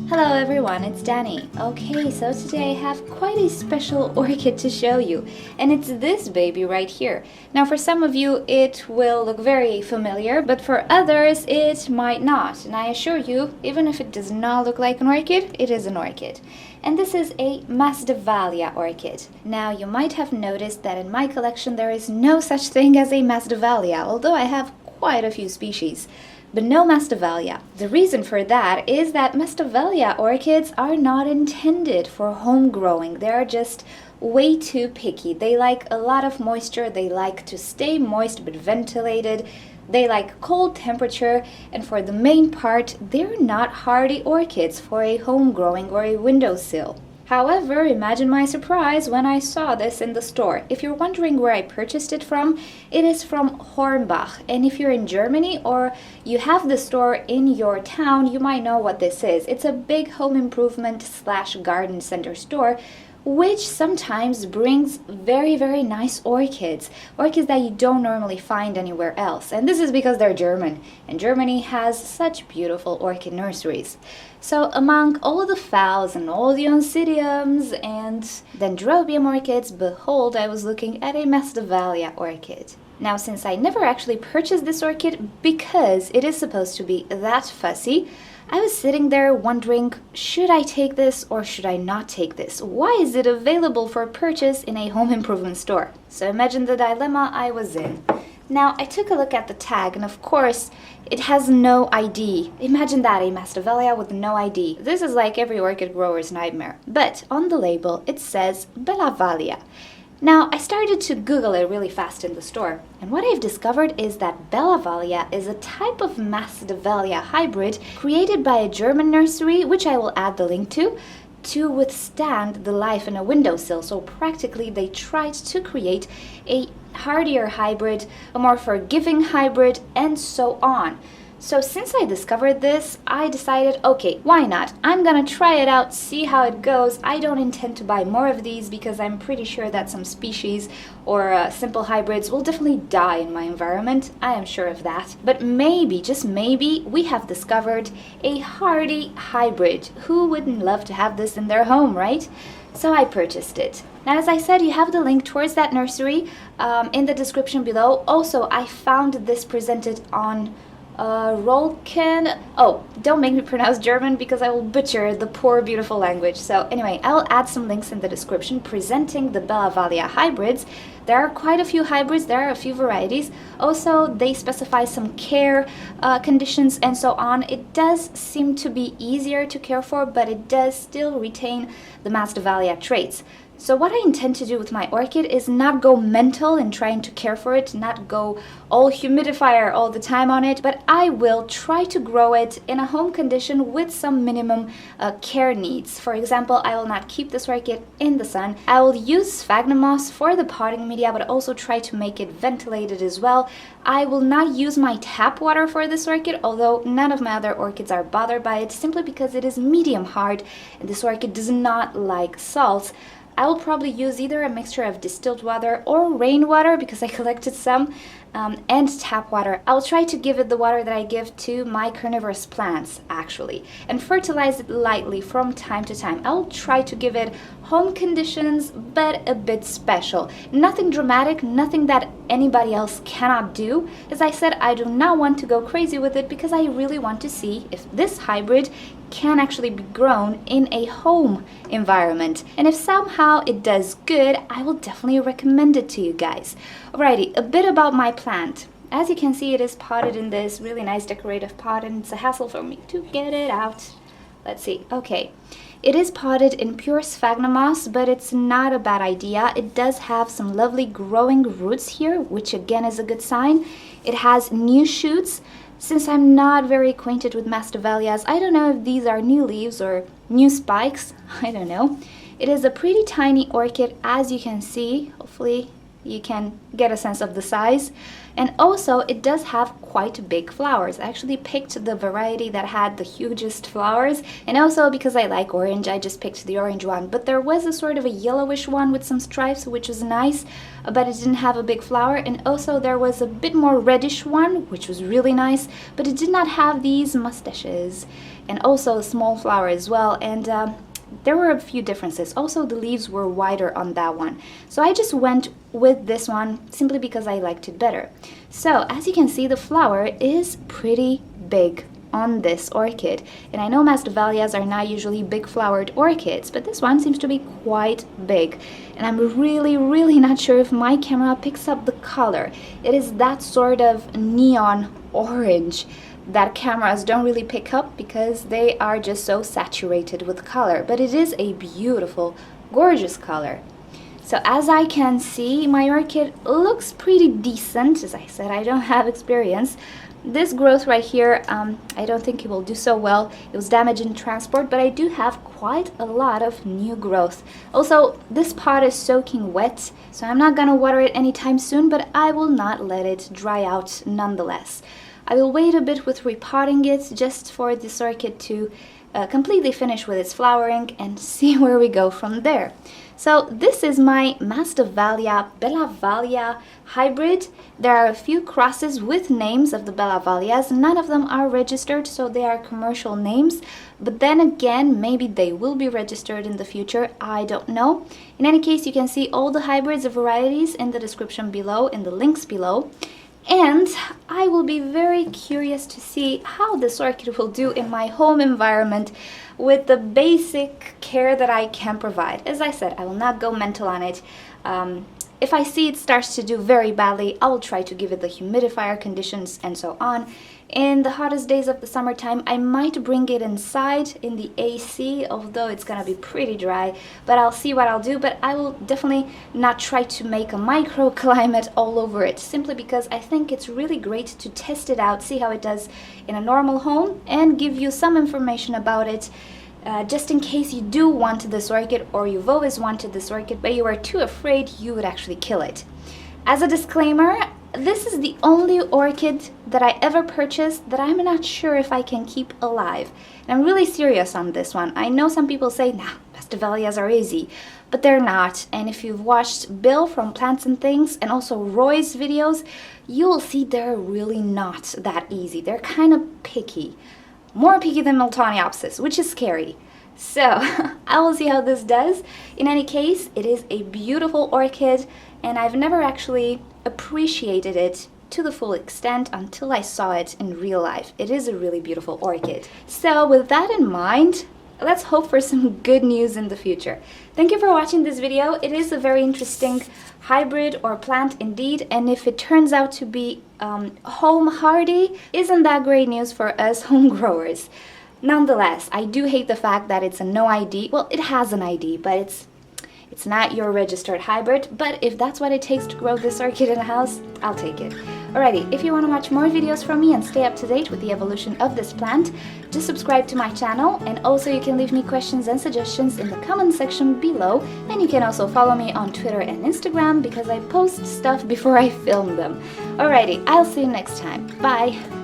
Hello everyone, it's Danny. Okay, so today I have quite a special orchid to show you, and it's this baby right here. Now for some of you it will look very familiar, but for others it might not. And I assure you, even if it does not look like an orchid, it is an orchid. And this is a Masdevallia orchid. Now you might have noticed that in my collection there is no such thing as a Masdevallia, although I have quite a few species. But no Masdevallia. The reason for that is that Masdevallia orchids are not intended for home growing. They're just way too picky. They like a lot of moisture, they like to stay moist but ventilated, they like cold temperature, and for the main part, they're not hardy orchids for a home growing or a windowsill. However, imagine my surprise when I saw this in the store. If you're wondering where I purchased it from, it is from Hornbach. And if you're in Germany or you have the store in your town, you might know what this is. It's a big home improvement / garden center store, which sometimes brings very nice orchids that you don't normally find anywhere else. And this is because they're German, and Germany has such beautiful orchid nurseries. So among all the phals and all the oncidiums and dendrobium orchids, behold, I was looking at a Masdevallia orchid. Now, since I never actually purchased this orchid because it is supposed to be that fussy, I was sitting there wondering, should I take this or should I not take this? Why is it available for purchase in a home improvement store? So imagine the dilemma I was in. Now, I took a look at the tag and of course, it has no ID. Imagine that, a Masdevallia with no ID. This is like every orchid grower's nightmare. But on the label, it says Bellavalia. Now, I started to Google it really fast in the store, and what I've discovered is that Bellavalia is a type of Masdevallia hybrid created by a German nursery, which I will add the link to withstand the life in a windowsill. So practically they tried to create a hardier hybrid, a more forgiving hybrid, and so on. So since I discovered this, I decided, okay, why not? I'm gonna try it out, see how it goes. I don't intend to buy more of these because I'm pretty sure that some species or simple hybrids will definitely die in my environment. I am sure of that. But maybe, just maybe, we have discovered a hardy hybrid. Who wouldn't love to have this in their home, right? So I purchased it. Now, as I said, you have the link towards that nursery in the description below. Also, I found this presented on Rolken. Oh, don't make me pronounce German because I will butcher the poor beautiful language. So anyway, I will add some links in the description presenting the Bellavalia hybrids. There are quite a few hybrids, there are a few varieties. Also, they specify some care conditions and so on. It does seem to be easier to care for, but it does still retain the Masdevallia traits. So what I intend to do with my orchid is not go mental in trying to care for it, not go all humidifier all the time on it, but I will try to grow it in a home condition with some minimum care needs. For example, I will not keep this orchid in the sun. I will use sphagnum moss for the potting media, but also try to make it ventilated as well. I will not use my tap water for this orchid, although none of my other orchids are bothered by it, simply because it is medium hard and this orchid does not like salts. I will probably use either a mixture of distilled water or rainwater because I collected some, and tap water. I'll try to give it the water that I give to my carnivorous plants, actually, and fertilize it lightly from time to time. I'll try to give it home conditions, but a bit special. Nothing dramatic, nothing that anybody else cannot do. As I said, I do not want to go crazy with it because I really want to see if this hybrid can actually be grown in a home environment. And if somehow it does good, I will definitely recommend it to you guys. Alrighty, a bit about my plant. As you can see, it is potted in this really nice decorative pot, and it's a hassle for me to get it out. Let's see. Okay. It is potted in pure sphagnum moss, but it's not a bad idea. It does have some lovely growing roots here, which again is a good sign. It has new shoots. Since I'm not very acquainted with Masdevallias, I don't know if these are new leaves or new spikes. I don't know. It is a pretty tiny orchid, as you can see. Hopefully you can get a sense of the size. And also it does have quite big flowers. I actually picked the variety that had the hugest flowers, and also because I like orange, I just picked the orange one. But there was a sort of a yellowish one with some stripes, which was nice, but it didn't have a big flower. And also there was a bit more reddish one, which was really nice, but it did not have these mustaches, and also a small flower as well. And there were a few differences. Also, the leaves were wider on that one. So I just went with this one simply because I liked it better. So as you can see, the flower is pretty big on this orchid. And I know Masdevallias are not usually big flowered orchids, but this one seems to be quite big. And I'm really not sure if my camera picks up the color. It is that sort of neon orange that cameras don't really pick up because they are just so saturated with color. But it is a beautiful, gorgeous color. So as I can see, my orchid looks pretty decent. As I said, I don't have experience. This growth right here, I don't think it will do so well. It was damaged in transport, but I do have quite a lot of new growth. Also, this pot is soaking wet, so I'm not gonna water it anytime soon, but I will not let it dry out nonetheless. I will wait a bit with repotting it just for this orchid to completely finish with its flowering and see where we go from there. So this is my Masdevallia Bellavalia hybrid. There are a few crosses with names of the Bellavallias. None of them are registered, so they are commercial names. But then again, maybe they will be registered in the future. I don't know. In any case, you can see all the hybrids of varieties in the description below, in the links below. And I will be very curious to see how this orchid will do in my home environment with the basic care that I can provide. As I said, I will not go mental on it. If I see it starts to do very badly, I will try to give it the humidifier conditions and so on. In the hottest days of the summertime, I might bring it inside in the AC, although it's gonna be pretty dry, but I'll see what I'll do. But I will definitely not try to make a microclimate all over it, simply because I think it's really great to test it out, see how it does in a normal home, and give you some information about it, just in case you do want this orchid, or you've always wanted this orchid, but you are too afraid you would actually kill it. As a disclaimer, this is the only orchid that I ever purchased that I'm not sure if I can keep alive. And I'm really serious on this one. I know some people say, nah, Masdevallias are easy, but they're not. And if you've watched Bill from Plants and Things and also Roy's videos, you'll see they're really not that easy. They're kind of picky. More picky than Phalaenopsis, which is scary. So I will see how this does. In any case, it is a beautiful orchid, and I've never actually appreciated it to the full extent until I saw it in real life. It is a really beautiful orchid. So with that in mind, let's hope for some good news in the future. Thank you for watching this video. It is a very interesting hybrid or plant indeed, and if it turns out to be home hardy, isn't that great news for us home growers? Nonetheless, I do hate the fact that it's a no ID. Well, it has an ID, but it's not your registered hybrid. But if that's what it takes to grow this orchid in a house, I'll take it. Alrighty, if you want to watch more videos from me and stay up to date with the evolution of this plant, just subscribe to my channel, and also you can leave me questions and suggestions in the comment section below, and you can also follow me on Twitter and Instagram because I post stuff before I film them. Alrighty, I'll see you next time. Bye!